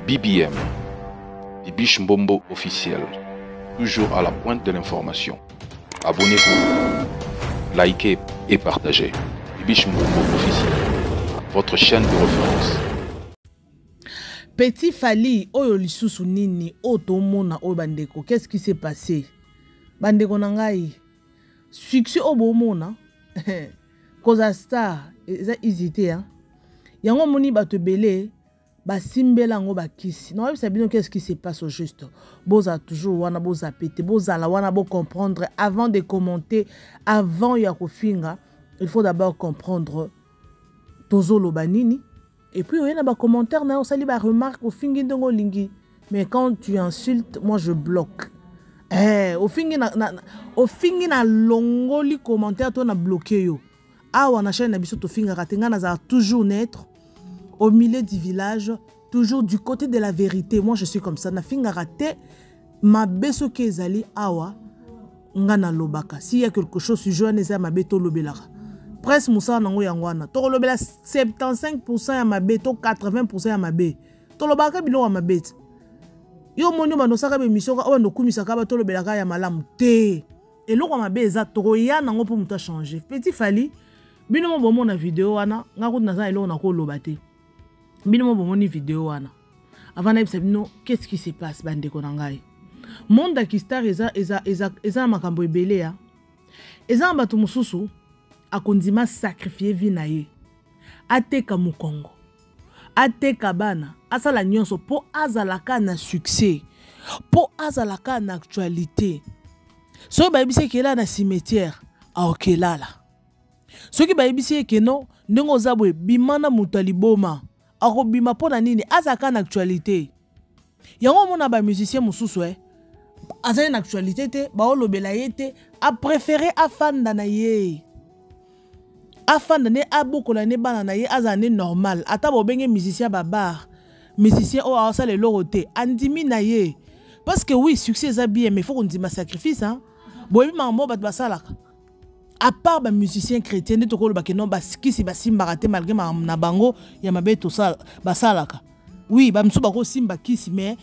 BBM, Bibiche Mbombo officiel, toujours à la pointe de l'information. Abonnez-vous, likez et partagez. Bibiche Mbombo officiel, votre chaîne de référence. Petit Fally, oyo lisusu nini, otomona oyo bandeko, qu'est-ce qui s'est passé? Bandeko nangai, succès obomona, koza star, eza hésité, hein. Yango moni bato belé, ba simbela ngo ba kisi. Non, sabino qu'est-ce qui se passe au juste? Boza toujours wana boza pété, boza la wana bo comprendre avant de commenter, avant ya kofinga, il faut d'abord comprendre tozo lobanini. Et puis il y a des commentaires, on sali ba remarque au fingi ndongo lingi. Mais quand tu insultes, moi je bloque. Au fingi na longoli commentaire to na bloqué yo. Ah wana chaîne na biso to finga ratenga na za toujours naître au milieu du village, toujours du côté de la vérité. Moi, je suis comme ça. Na finga raté, ma beso kezali awa ngana lobaka. S'il y a quelque chose sur joie neza ma beto lobelara. Presque moussa nango yangwana. To lobela 75% ya ma beto, 80% ya ma be. To lobaka bilo wa ma bete. Yo monyo banosaka be mission ka no kumisaka ba to lobelaka ya malamu te. Et lo ma be za to ya nango pour muta changer. Petit Fally, bino mo bomo na vidéo wana, ngako na za elo na ko lobate. Bino bomoni vidéo wana. Avant d'abord, qu'est-ce qui se passe bande konangai? Monde qui star eza makambo ebele ya. Eza bato mususu akondima sacrifier vie na ye. Ateka mukongo. Ateka bana, asala nyonso po azalaka na succès. Po azalaka na actualité. So ba yebise ke la na cimetière a okelala. So ki ba yebise ke non ndongo zabwe bimana mutaliboma. Arobima pona nini azaka na actualité. Yango mona ba musicien mususu azali na actualité te ba olobela yete a préféré afanda na ye. Afanda ne abokola ne bana na ye azane normal. Ata bo benge musicien babar. Musicien o asala le loroté andimi na ye. Parce que oui, succès za bien mais faut qu'on dise ma sacrifice hein. Boyebi mambo bat basalaka. À part les musiciens chrétiens, ne tokolo bakeno baskisi basimbaraté malgré na bango ya mabeto sal basalaka. Oui, ba mso bako simba kisi mais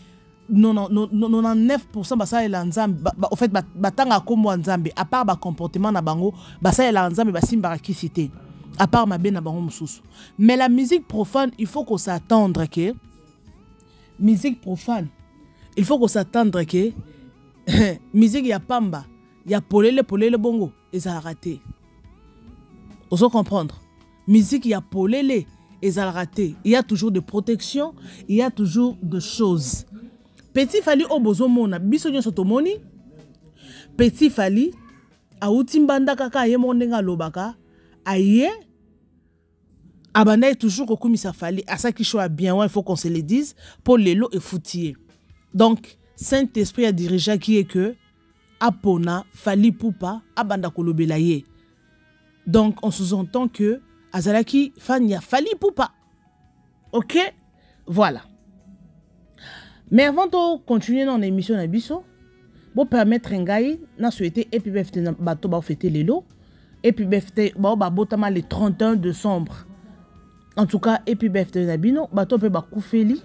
99% basala nzambe en fait batanga kombo nzambe à part ba comportement na bango basala nzambe basimbara kisi te. À part mabe na bango mususu. Mais la musique profane, il faut qu'on s'attendre que musique profane. Il faut qu'on s'attendre que musique ya pamba, ya polele bongo. Ils ont raté. Vous comprendre. Musique, il y a polélé. Ils ont raté. Il y a toujours de protection. Il y a toujours de choses. Petit Fally obozo mona. Bisonyo sotomoni. Petit Fally. A utimbanda kaka ye mondenga lobaka. Aye. Abanda toujours au kumisa Fally. À ça qui choix bien. Il faut qu'on se le dise. Pour l'élo et foutier. Donc, Saint-Esprit a dirigé qui est que Apona, Fally Poupa, Abanda kolobela ye. Donc, on sous-entend que Azalaki Fanya Fally Poupa. Ok? Voilà. Mais avant de continuer dans l'émission Nabiso, pour permettre Ngai, na souhaité Happy Birthday na bato ba fêter lelo. Happy Birthday ba botama le 31 décembre. En tout cas, Happy Birthday Nabino, bato pe ba koufeli.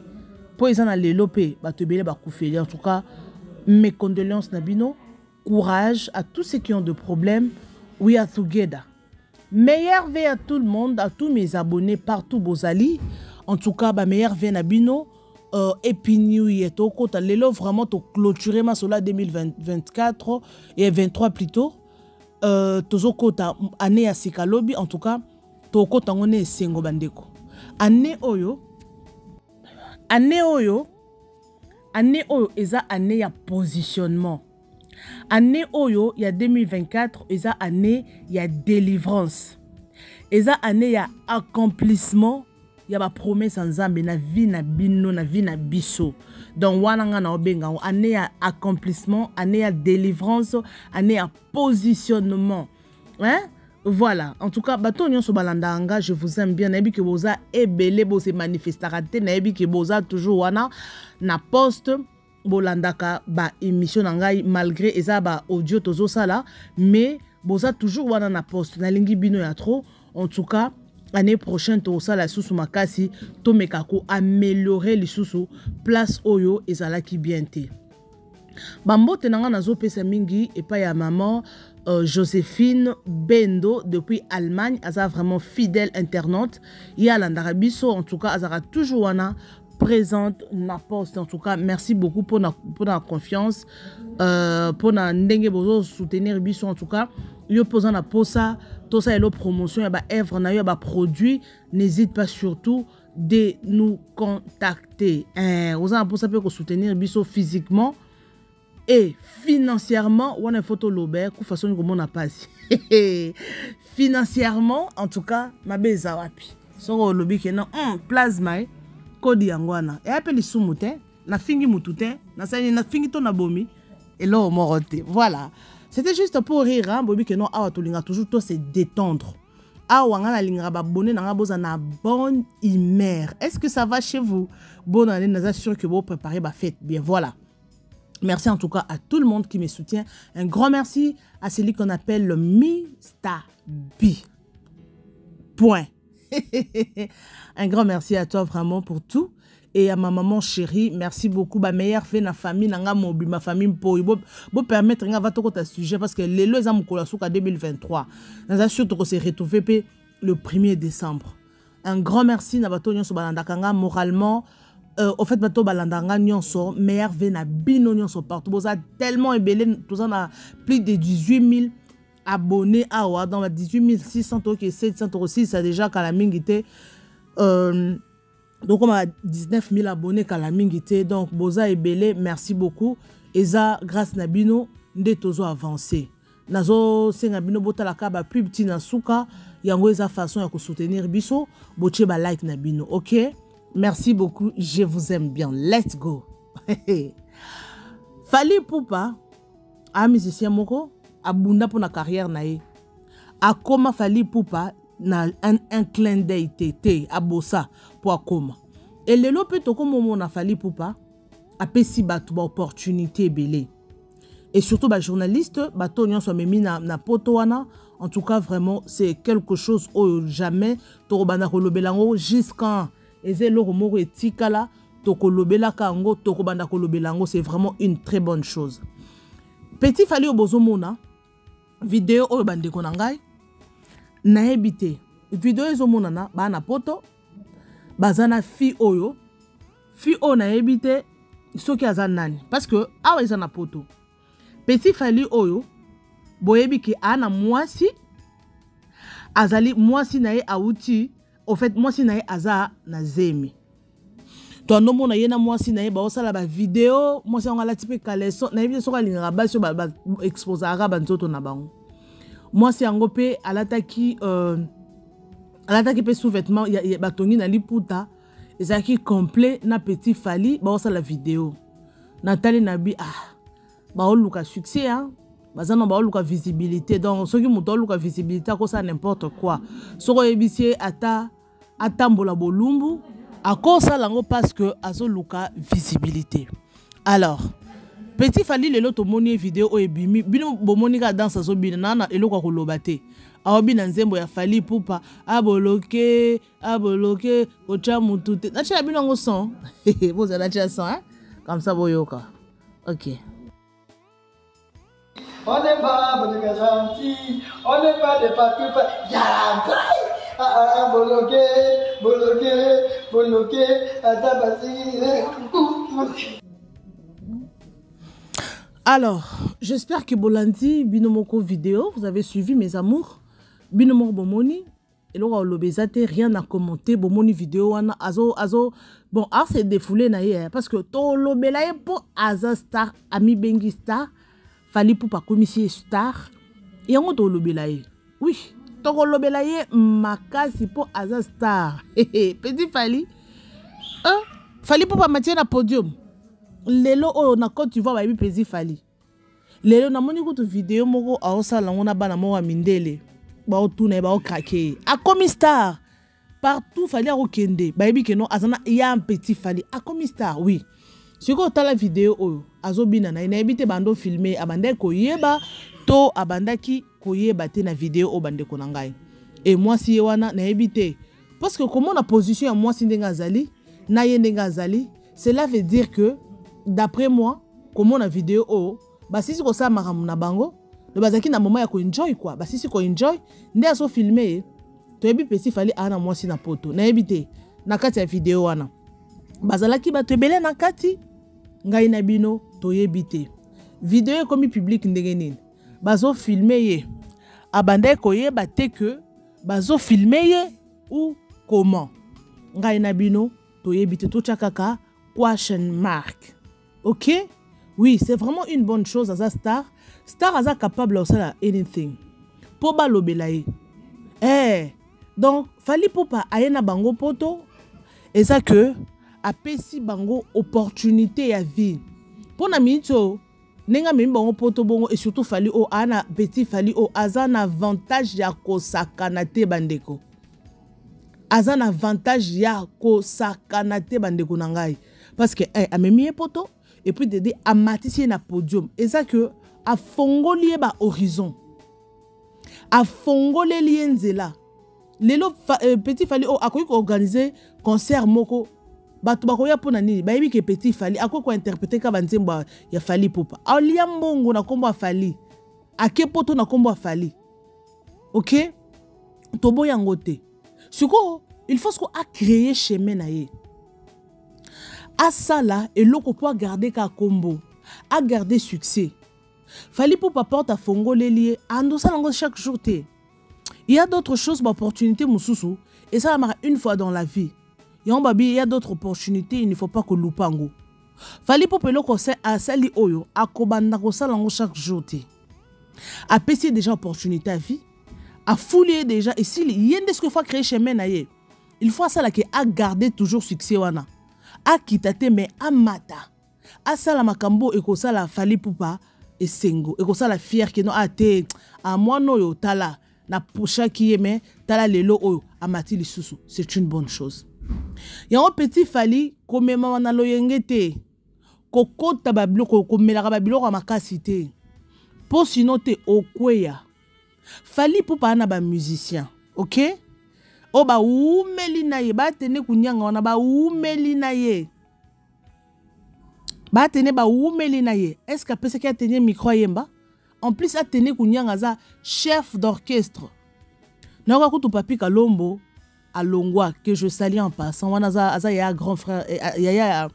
Pour ils en a lelo pe bato bele ba koufeli. En tout cas, mes condoléances Nabino. Courage à tous ceux qui ont des problèmes. We are together. Meilleur vœu à tout le monde, à tous mes abonnés partout, Bozali. En tout cas, meilleur vœu à Bino. Et puis, New Year, lelo vraiment to clôturer ma sola 2024 et 23 plutôt. Tozo kota année à Sikalobi. En tout cas, to kota ngone sengo bandeko. Année oyo, eza année ya positionnement. Année oyo, il y a 2024, il y a année, il y a délivrance. Il y a année, il y a accomplissement, il y a promesse en Zambie, na vie na bino, na vie na biso. Donc, wananga na obenga, année à accomplissement, année à délivrance, année à positionnement. Hein? Voilà. En tout cas, bato nyon so balandanga, je vous aime bien. Naebi ke boza ebele bo se manifestarate, naebi ke boza toujours wana na poste. Bolandaka ba émission nangai malgré eza ba audio tozo sala mais boza toujours wana na poste na lingi bino ya trop. En tout cas année prochaine to ça la sous makasi to mekako améliorer les sous place oyo ezalaki bien te. Bambote nanga nazo pesa mingi et pas ya maman Joséphine Bendo depuis Allemagne, aza vraiment fidèle internaute. Ya l'andarabiso en tout cas azara toujours wana présente na poste. En tout cas merci beaucoup pour la confiance, pour na ndenge bozo soutenir biso en tout cas. Yo posant na posa tout ça et la promotion ya ba œuvre na yo ba produit, n'hésite pas surtout de nous contacter. Vous en pour ça peut soutenir biso physiquement et financièrement, on a une photo l'obert, de façon comme on a pas. Financièrement, en tout cas, ma beza wapi. So lobby que non, plasma, kodi angwana. Et appelle les sous-moutins, na fingi moutoutin, na fingi ton abomi, et là on morote. Voilà. C'était juste pour rire, hein, bobi que non, awa tolinga toujours to se détendre. Awa nga na linga ba bonne na boza na bonne humeur. Est-ce que ça va chez vous? Bonne année, nous assure que vous préparez ba fête. Bien voilà. Merci en tout cas à tout le monde qui me soutient. Un grand merci à celui qu'on appelle le Mr. B. Point. Un grand merci à toi vraiment pour tout. Et à ma maman chérie, merci beaucoup. Ma meilleure fille, ma famille, ma famille, pour permettre de faire un sujet parce que les lois sont en 2023. Nous avons surtout se retrouver le 1er décembre. Un grand merci à vous moralement. Au fait, bato balandanga nyonso, meilleur vena bino nyonso partout. Vous avez tellement ébélé, tout ça a plus de 18 000 abonnés à dans 18 600 euros, 700 euros, ça déjà qu'à la mingité. Donc on a 19 000 abonnés qu'à la mingité. Donc boza ébélé, merci beaucoup. Et ça, grâce à bino, nde tozo avancé. Nazo senga bino bota la kaba plus petit na souka, yango eza façon ya ko soutenir biso, boche ba like na bino, ok? Merci beaucoup, je vous aime bien. Let's go. Fally Ipupa, a musicien moko, a bunda pour la carrière nae. A koma Fally Ipupa na un clin d'œil tété, a bossa pour a koma. Et le lope to comme mon a Fally Ipupa, a pesi batu ba opportunité belé. Et surtout ba journaliste, bato nyon so memi na poto wana. En tout cas vraiment c'est quelque chose où jamais to bana ko lobelango jusqu'en c'est vraiment une très bonne chose. Petit Fally Obozomona vidéo oyo bande konangai na ebité vidéo ezomona na bana poto bazana fi oyo na ebité soki azanani parce que awa ezana poto Petit Fally oyo boyebi ki ana mwasi azali mwasi na ye auti. Au fait, moi si nae aza na zemi. Toi non mona yena moi si nae ba osala ba vidéo, moi si on a la type kaleso, na vidéo soka linga ba sur ba expose arabe nzoto na bango. Moi si angopé alataki pe sous-vêtements ya batongi na liputa, ezaki complet na Petit Fally ba osala vidéo. Nathalie Nabi ba oluka succès hein. Bazana ba oluka visibilité donc ceux qui muto oluka visibilité ko ça n'importe quoi. Soko ebisie atambola bolumbu akosa lango parce que azoluka visibilité. Alors Petit Fally lelo to moni vidéo o ebimi bino bomoni ka danse zo bina nana eloko ko lobate aobi na nzembo ya Fally Ipupa aboloke ocha mutute na cha bino ngo son vous allez cha son hein comme ça boyoka. OK. On n'est pas bon gentil, on n'est pas des papiers, boloké, Alors, j'espère que Bolandi, Binomoko vidéo, vous avez suivi mes amours. Binomoko Bomoni, et là, l'obésité, rien à commenter. Bomoni vidéo, azo, bon, c'est défoulé, parce que to l'obélaye pour Aza Star, Ami Bengi Star. Fally Ipupa commissaire star et on to lobelaye oui to lobelaye makasi pour Aza Star Petit Fally Fally Ipupa matie na podium lelo oyo na Côte d'Ivoire ba Petit Fally lelo na moni ko to vidéo moko aosala ngona bana mo wa mindele ba otuna ba okrake a commis star partout Fally akokende ba yebi ke no azana ya Petit Fally a commis star oui. Si vous avez la vidéo, azobina na inabite bando filmer abande koyeba to abandaki koyeba te na vidéo o bande konangai. et moi si wana na ebité parce que comment la position à moi si ndenga zali na ye ndenga zali, cela veut dire que d'après moi comment la vidéo oh bah si ko ça maramu na bango le bazaki na moment ya ko enjoy quoi bah si ko enjoy ndé aso filmer to ebi Petit Fally ana moi si na poto na ebité na kati ya vidéo wana bazalaki ba tebele na kati ngai na bino to yebité vidéo comme public ndenge nini bazo filmer ye abandai koyeba te que bazo filmer ye ou comment ngai na bino to yebité to chakaka question mark. OK? Oui, c'est vraiment une bonne chose à star. Star aza capable de faire anything. Po ba lobela ye. Donc Fally Poupa ayena bango poto et ça que apesi bango opportunité ya vie. Pona mito nenga mimi bango poto bongo et surtout Fally o ana Petit Fally o azan avantage ya ko sakanate bandeko. Azan avantage ya ko sakanate bandeko nangai parce que amemi poto et puis de amatisi na podium et ça que a fongoli ba horizon a fongoli lienzela lelo Petit Fally o akoki ko organiser concert moko bato bakoya pona nini bayebi ke Petit Fally akoki ko interpréter ka banzembo ya Fally Poupa alia mbongo na kombo Fally ake poto na kombo Fally. OK tobo yango te siko il faut qu'on a créé chemin na ye à ça là et l'autre pour garder ka combo à garder succès Fally Poupa porte à fongo les liés ando ça chaque jour te il y a d'autres choses d'opportunités mususu et ça marche une fois dans la vie il y a d'autres opportunités il ne faut pas que loupango Fally Poupa le conseil à sali oyo a kobanda ko ça chaque jour te a payé déjà opportunité à vie a fouiller déjà et s'il y a des faut créer chemin na ye il faut ça là que a garder toujours succès wana a kitate mais a mata a sala makambo et ko sala Fally Poupa et sengo et ko sala fier que non a te a moi no yo tala na pusha qui mais tala lelo oyo amati lisusu c'est une bonne chose ya un Petit Fally comme mama na loyengete kokota babilo ko melaka babilo ka makasi te po sinon te okweya Fally Poupa na ba musicien. OK? O ba umeli na ye ba tene kunyanga wana ba umeli na ye ba tene ba umeli na ye est-ce que pese ka tenir micro yemba en plus a tene kunyanga za chef d'orchestre na ka kutu papi Kalombo alongwa que je salue en passant wana za ya grand frère ya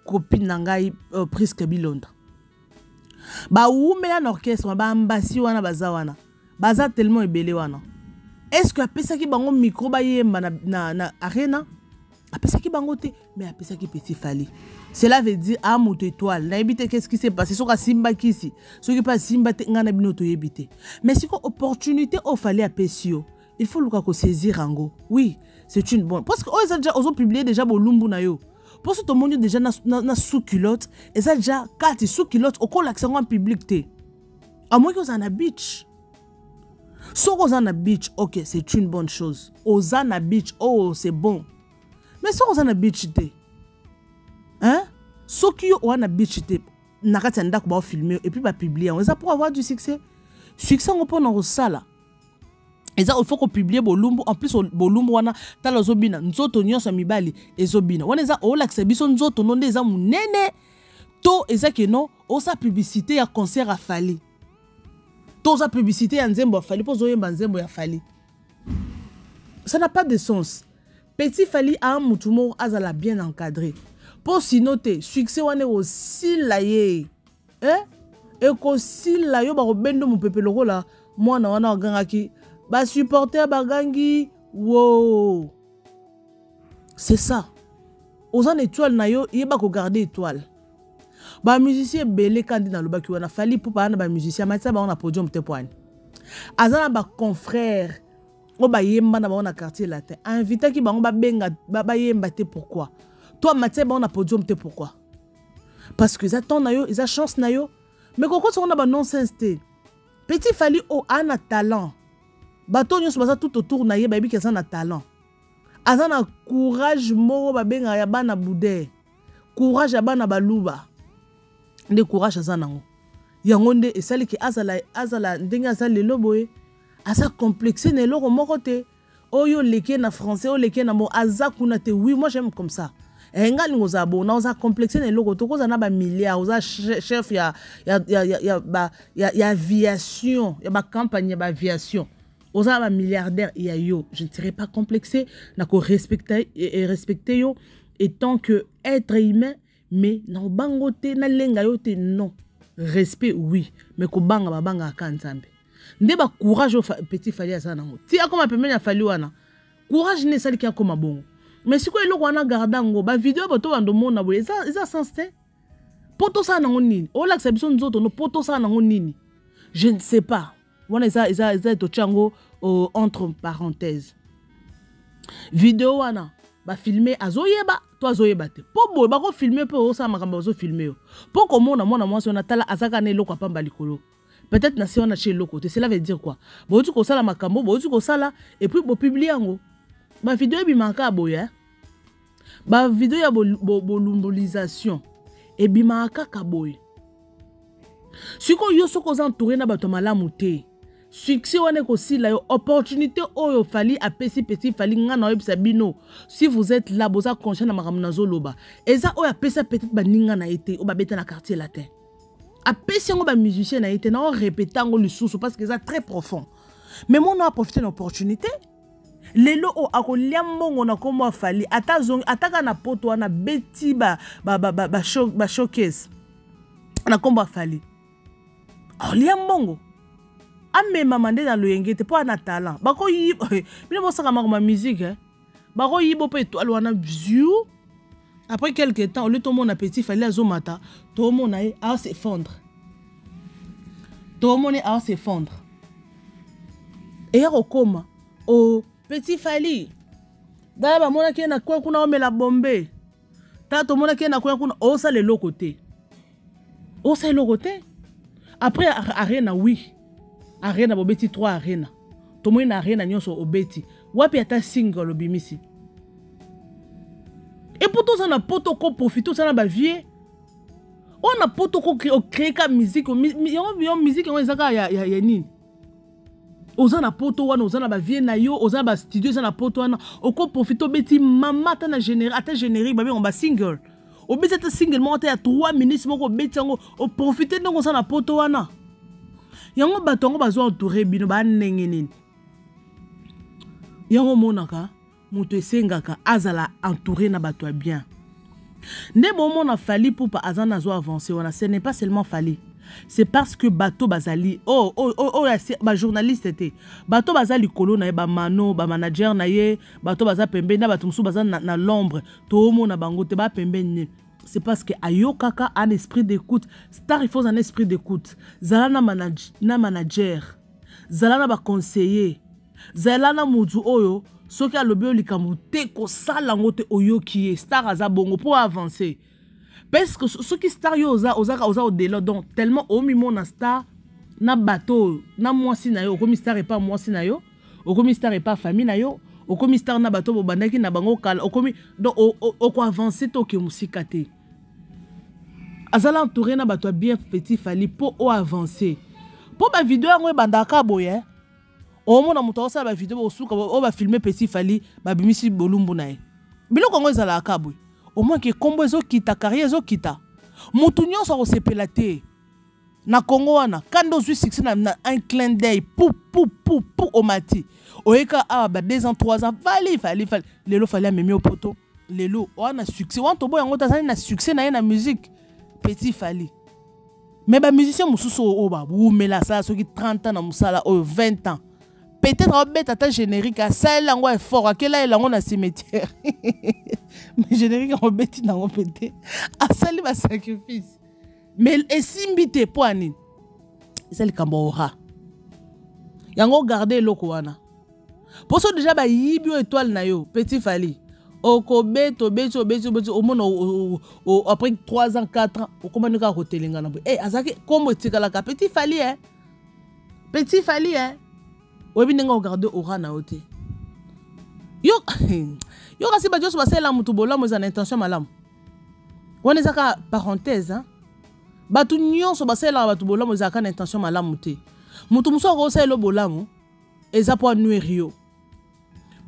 copine nangai Priska Bilonda ba umela na orchestre ba mbasi wana baza baza tellement ebele wana. Est-ce que apesa ki bango micro ba yemba na arena apesa ki bango te mais apesa ki Petit Fally cela veut dire a moto étoile na ebite qu'est-ce qui s'est passé soka simba kisi soki pas simba te ngana bino to yebite mais si ko opportunité au Fally apesio il faut luka ko saisir ango. Oui c'est une bonne parce que ils ont déjà publié déjà bolumbu na yo parce que tout le monde déjà na sous culotte et ça déjà 4 sous culotte au col accent en public te à moins que vous en a beach. Si vous en a beach, ok, c'est une bonne chose. Ozana beach, oh, c'est bon. Mais si vous en a beach, hein? Si vous en a beach, nakati anda ko ba filmer et puis ba publier. On ça pour avoir du succès. Succès on peut en sala. Et ça il faut qu'on publie bolumbu en plus bolumbu wana tala zobina nzoto nyonso mibali ezobina. Wana za o lakse biso nzoto non des munene. To eza que non, o sa publicité ya concert à Fally. Toute la publicité en Nzembo Fally pour zoyemba Nzembo ya Fally. Ça n'a pas de sens. Petit Fally a un moutumo azala bien encadré. Pour s'y noter, succès wane aussi la ye. Et qu'aussi la yo ba robendo mon pepe loko la moi na wana gangaki ba supporter bagangi wow. C'est ça. Aux an étoile na yo yeba ko garder étoile. Ba musicien belé kandi na lobaki wana Fally Poupa na ba musicien matisa ba on a podium te poine azana ba confrère o ba yemba na ba on a quartier latin invité ki ba on ba benga ba yemba te pourquoi toi matisa ba on a podium te pourquoi parce que ça ton na yo isa chance na yo mais koko on a ba nonsense te Petit Fally o ana talent bato nyos ba tout autour na ye ba bi ke ça na talent azana courage mo ba benga ya bana boudé courage ya bana baluba de courage azanango yango nde esali ki azala ndenge azali loboye aza complexé na eloko moko te oyo leke na français oyo leke na mo aza kuna te. Oui, moi j'aime comme ça. Enga lingo za bona oza complexé na eloko to koza na ba milliard oza chef ya aviation ya ba campagne ya ba aviation oza ba milliardaire ya yo, je ne serai pas complexé na ko respecter yo et tant que être humain, mais na bango te na lenga yo te non. Respect oui, mais ko banga ba banga ka nzambe. Nde ba courage petit fali asa nango. Ti akoma pembeni ya fali wana. Courage ne sali ki akoma bongo. Mais si quoi il wana gardango ba vidéo ba to bando mona boye eza sens te. Poto sa nango nini? Ola que biso nzoto no poto sa nango nini? Je ne sais pas. Wana eza to chango entre parenthèses. Vidéo wana ba filmer azoyeba to azoyeba te. Po boye ba ko filmer po sa makamba zo filmer yo. Po ko mona mwasi ona tala azaka na eloko apamba likolo. Peut-être na si on a chez le côté. Cela veut dire quoi? Bo tu ko sala makambo, bo tu ko sala et puis bo publier yango. Ba vidéo bi manka boya. Ba vidéo ya bolumbolisation et bi manka kaboy. Siko yo soko entouré na bato malamu te. Succès wane ko sila yo opportunité oyo fali apesi petit fali nga na yebisa bino. Si vous êtes là boza conscient na makambo na zoloba. Eza oyo apesa peut-être ba ninga na été o ba beta na quartier latin. Apesi yango ba musicien na été na o répéter ngo lisusu parce que ça très profond. Mais mon a profité de l'opportunité. Lelo o akolia mbongo na kombo fali ataka na poto wana beti ba showcase. Na kombo fali. Akolia mbongo. Ame mamande na loyenge te po na talent. Bako yi bino bosaka ma musique hein. Bako yi bo pe étoile wana view. Après quelques temps, au lieu de mon appétit, il fallait azomata. Tout le monde a s'effondre. Tout le monde a s'effondre. Et au coma, au petit fali. D'ailleurs, mon qui na quoi qu'on a mis la bombe. T'as tout le monde qui na quoi qu'on a osa le locoté. Osa le locoté. Après arena oui. Arena bobeti 3 arena. Tout le monde arena nyonso obeti. Wapi ata single obimisi. Et pour tout ça, on a poto ko profiter, ça na vie. On a poto ko créer ka musique, musique on ezaka ya nini. Oza na poto wana, oza na ba vie na yo, oza ba studio za na poto wana, oko profiter beti mama ta na générique, ata générique ba on ba single. O beti ta single mo ta ya 3 minutes moko beti ngo, o profiter ndongo za na poto wana. Yango batongo bazo entourer bino ba ndenge nini. Yango monaka muto esengaka azala entouré na bato bien. Ne moment na fali pour pas azana zo avancer wana, ce n'est pas seulement fali. C'est parce que bato bazali ba journaliste était. Bato bazali kolo na ba mano, ba manager na ye, bato baza pembe na bato musu baza na l'ombre, to mo na bango te ba pembe ni. C'est parce que ayokaka un esprit d'écoute. Star il faut un esprit d'écoute. Zala na manager. Zala na ba conseiller. Zala na mudu oyo soki alobi likambo te ko sala ngote oyo ki est star aza bongo pour avancer. Parce que soki star yo oza au-delà donc tellement omi mon star na bateau na mwasi na yo komi star et pas mwasi na yo, okomi star et pas famille na yo, okomi star na bateau bobandaki na bango kala, okomi donc oko avancer to ke musika te. Azala entouré na bateau bien petit fali pour avancer. Pour ba vidéo ngo bandaka boye. Au moment où on a fait vidéo, on va filmer petit fali, ba bimisi bolumbu na ye. Bilo kongo ezala akabwe. Au moins que kombo ezo kita carrière ezo kita. Mutu nyonso ko sepelate. Na Congo wana, kando zui succès na un clin d'œil pou omati. Oeka ba 2 ans 3 ans fali. Lelo fali amemi au poto. Lelo wana succès. Wan tobo yango tazali na succès na ye na musique. Petit fali. Mais ba musicien mususu oba, oumela ça soki 30 ans na musala o 20 ans. Peut-être on bête à ta générique à ça langue est fort à quel est langue na cimetière. Mais générique on bête na on pété à ça li ba sacrifice. Mais et simbité poani. C'est le kamboura. Yango garder loko wana. Pour ça déjà ba yibio étoile na yo petit fali. Oko beto au monde après 3 ans 4 ans au comment ka hotelinga na. Eh azaki comme tikala ka petit fali hein. Petit fali hein. Obi nenga regarder ora na ote. Yo kasi ba joso basela mutu bolamu za na intention malamu. Wana zaka parenthèse hein. Batu nyonso basela batu bolamu za ka na intention malamu te. Mutu muso ko sela bolamu. eza po nuire yo.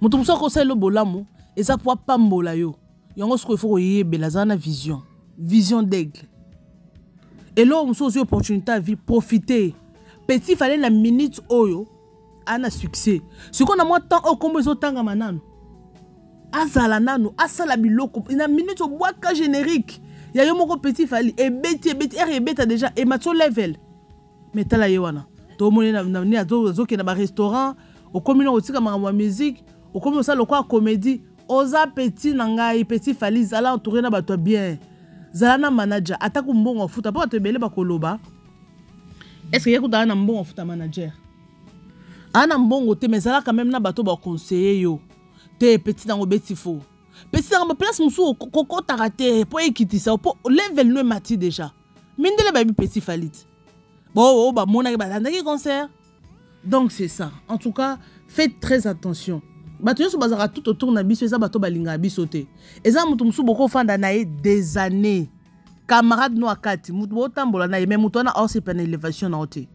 Mutu muso ko selo bolamu eza po pambola yo. Yango siko il faut yebela zana vision. Vision d'aigle. Et là muso aussi opportunité à vie profiter. Petit fallait la minute oyo ana succès. Ce qu'on a moins temps au combo zo tanga manano. Azala nanu asala biloko ina minute au bois ka générique. Ya yo moko petit fali et beti déjà et matso level. Mais tala yewana. To moni na zo ke na ba restaurant, au commun au tika ma musique, au commun ça le quoi comédie, oza petit nangai petit fali zala entouré na bato bien. Zala na manager atako mbongo futa pa te bele ba koloba. Est-ce que yako na mbongo futa manager? Ana mbongo te mais zala quand même na bato ba conseiller yo. Te petit nango beti fo. Petit nango place musu koko tarate po ekitisa po level no mati déjà. Mindele ba bi petit falit. Bon, bah mon qui concert. Donc c'est ça. En tout cas, faites très attention. Bato so bazara tout autour na biso eza bato balinga bisote. Eza mutu musu boko fanda na des années. Camarade no akati mutu botambola na même mutu na aussi pen élévation na ote.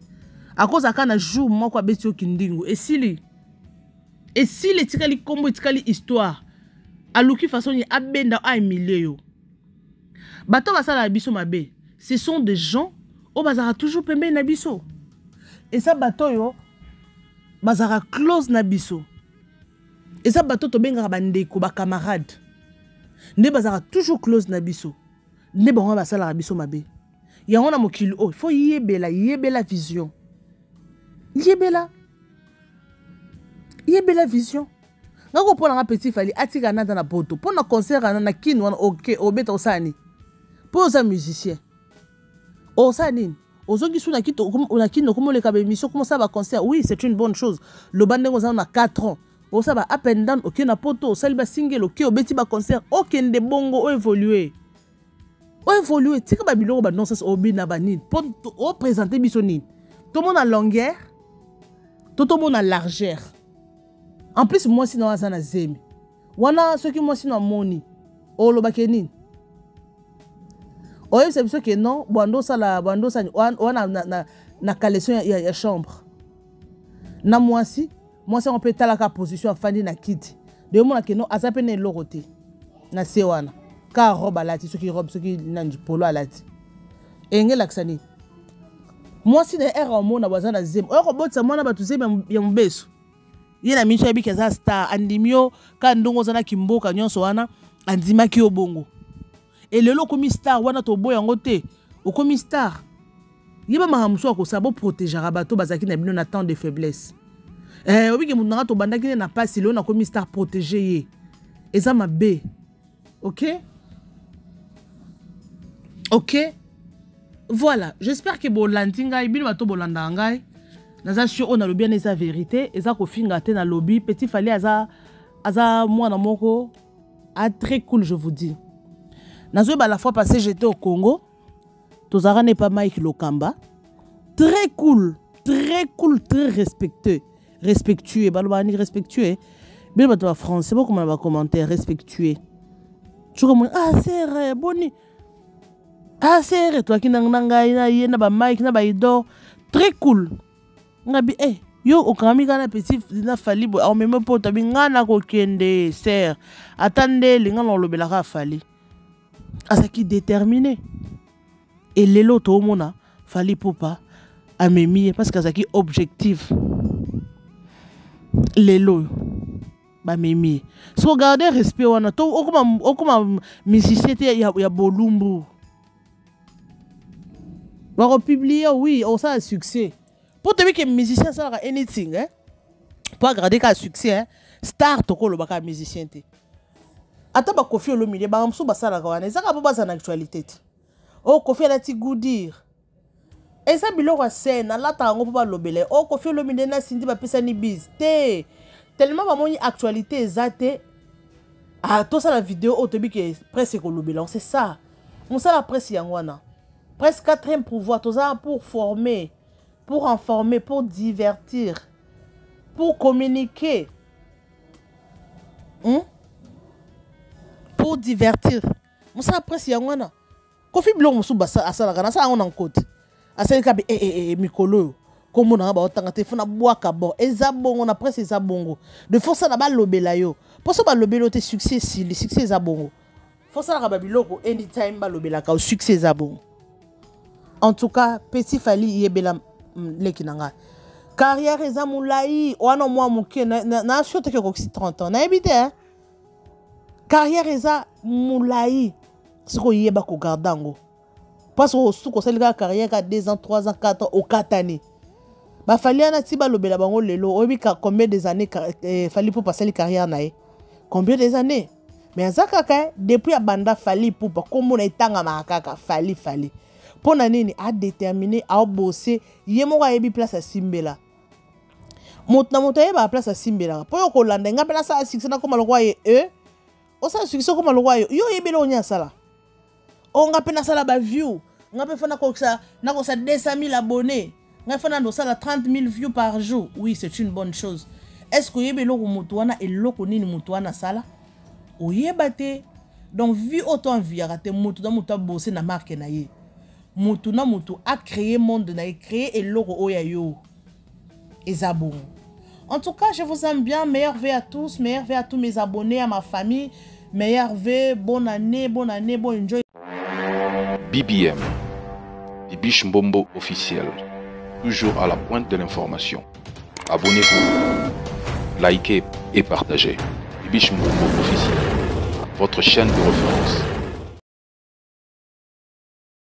À cause aka na jour moko abeti okindingu. Et si les tikali kombo tikali histoire. Aluki façon ni abenda a emilé yo. Bato basala biso mabe. Ce sont des gens au bazara toujours pembe na biso. Et ça bato yo bazara close na biso. Et ça bato to benga bandeko ba camarade. Ne bazara toujours close na biso. Ne bonga basala biso mabe. Ya on a mokilo oh, il faut yebela vision. Yebela vision. Ngako pona nga petit fali atika na na poto. Pona concert na kino OK obeta osani. Pour os musiciens. Osanine, ozoki suna kito on a kino comme les émission comment ça va concert. Oui, c'est une bonne chose. Le bandeng on a 4 ans. On ça va up and down, OK na poto, saliba single, OK obeti ba concert, OK ndé bongo o évoluer. Tika ba biloko ba nonsense obi na banine. Pour o présenter bisonine. Tout le monde a longueur, tout le monde a largeur. En plus moi sinon on a zemi. Wana ceux qui moi sinon moni. O lo bakenine. Oye c'est sûr que non, bando ça wana na collection ya chambre. Na moi si on peut talaka position afandi na kiti. De mo na que non azape na loroté. Na sewana. Ka robe alati ceux qui nanji polo alati. Engela ksani. Moi si na era mo na bazana zem. Oye ko botsa mona batu zem ya mbeso. Yena micho ya bikaza star andimio ka ndongo zana kimboka nyonso wana andima ki obongo. Et le lot comme star wana to boy yango te o comme star yeba mahamso ko sabo protéger bato bazaki na bino na temps de faiblesse obi ke munanga to bandaki na passe le na comme star protéger ye eza mabe. OK voilà, j'espère que bolandinga ibino bato bolanda ngai naza sûr on a le bien eza vérité eza ko finga te na lobby petit fallait aza mwana moko a très cool je vous dis. La fois passée, j'étais au Congo. Tozara n'est pas Mike Lokamba. Très cool, très respectueux. Respectueux. Balobani respectueux. Bien, bah, toi, français, bon, comment on va commenter? Respectueux. Tu vois, ah, c'est boni. Ah, c'est toi qui n'a pas Mike, n'a pas Idor. Très cool. Ngabi, yo, au Kami, gana petit, n'a fallu, on me pas, t'as bien, gana, kokende, serre. Attendez, les gars, on le belara fallu. Asaki déterminé. Et l'élo to mona fali popa a memi parce que asaki objectif. L'élo ba memi. Si vous regardez respect wana to okuma musicien ya bolumbu. Va republier oui, on ça a succès. Pour te dire que musicien ça a anything hein. Pour regarder qu'à succès hein, star to ko lo baka musicien te. Ata ba Kofi Olomide ba msu basala kawana ezaka ba baza na actualité. O Kofi la ti goudir. Eza biloko scène la tango ba lobele. O Kofi Olomide na sindi ba pesa ni biz. Te tellement ba moni actualité ezate. Ah to ça la vidéo o tobi que presque ko lobele. C'est ça. On ça la presse yangwana. Presque 4e pouvoir to ça pour former, pour informer, pour divertir, pour communiquer. Pour divertir. Moussa apprécie yangwana. Kofi Blon moussou basa asala kana sa on en côte. Asala kabi mikolo. Comme on a ba fona boaka bon eza bongo na presse eza bongo de force na ba lobela yo pour ça ba lobelo te succès si le succès eza bongo force na ba biloko anytime ba lobela ka succès eza bongo. En tout cas petit Fally yebela leki nanga carrière eza moulayi wana moi moke na shote ke ko 30 ans na ebite hein carrière eza moulayi siko yeba ko gardango parce que suko selika carrière ka 2 ans 3 ans 4 ans au katani ba Fally ana ti ba lobela bango lelo obi ka combien des années Fally pour passer la carrière nae combien des années mais azaka depuis abanda Fally pour comme na itanga makaka Fally pour na nini a déterminé a bosser yemo ka yebi place à simbela motna yeba place à simbela po yo ko landa nga pena sa succès na comme lokwa ye o sa succès comme lokwa yo yebela onya sala o nga pena sala ba view nga pe fana ko sa na ko sa 200 000 abonnés nga fana ndo sala 30 000 views par jour. Oui, c'est une bonne chose. Est-ce que yebe loko mutu wana eloko nini mutu wana sala oyeba te donc vu autant viara te mutu na mutu bosser na marque na ye mutu na mutu a créé monde na ye créé eloko oya yo ezabo. En tout cas, je vous aime bien. Meilleur vœu à tous, meilleur vœu à tous mes abonnés, à ma famille. Meilleur vœu, bonne année, bon enjoy. BBM, Bibiche Mbombo officiel, toujours à la pointe de l'information. Abonnez-vous, likez et partagez. Bibiche Mbombo officiel, votre chaîne de référence.